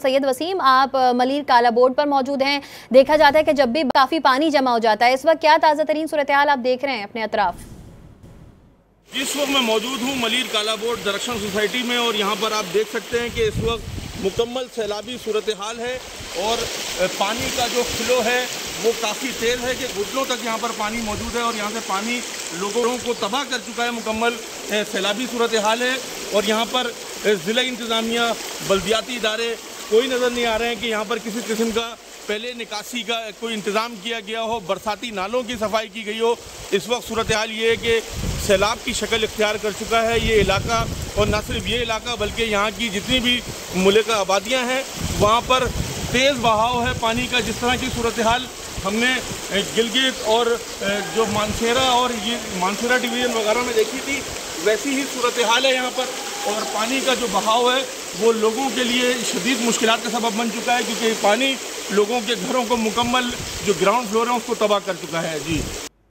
सैयद वसीम, आप मलीर काला बोर्ड पर मौजूद हैं। देखा जाता है कि जब भी काफी पानी जमा हो जाता है, इस वक्त क्या ताज़ा तरीन सूरत हाल आप देख रहे हैं अपने अतराफ? इस वक्त मैं मौजूद हूँ मलीर काला बोर्ड दरख्शन सोसाइटी में और यहाँ पर आप देख सकते हैं कि इस वक्त मुकम्मल सैलाबी सूरत हाल है और पानी का जो फ्लो है वो काफ़ी तेज़ है कि घुटनों तक यहाँ पर पानी मौजूद है और यहाँ से पानी लोगों को तबाह कर चुका है। मुकम्मल सैलाबी सूरत हाल है और यहाँ पर ज़िला इंतज़ामिया, बल्दियाती इदारे कोई नज़र नहीं आ रहे हैं कि यहाँ पर किसी किस्म का पहले निकासी का कोई इंतज़ाम किया गया हो, बरसाती नालों की सफाई की गई हो। इस वक्त सूरत हाल ये है कि सैलाब की शक्ल इख्तियार कर चुका है ये इलाका, और न सिर्फ ये इलाका बल्कि यहाँ की जितनी भी मुल्का आबादियाँ हैं वहाँ पर तेज़ बहाव है पानी का। जिस तरह की सूरत हाल हमने गिलगित और जो मानसेरा और ये मानसेरा डिवीज़न वगैरह में देखी थी, वैसी ही सूरत हाल है यहाँ पर। और पानी का जो बहाव है वो लोगों के लिए शदीद मुश्किलात का सबब बन चुका है, क्योंकि पानी लोगों के घरों को मुकम्मल जो ग्राउंड फ्लोर है उसको तबाह कर चुका है। जी।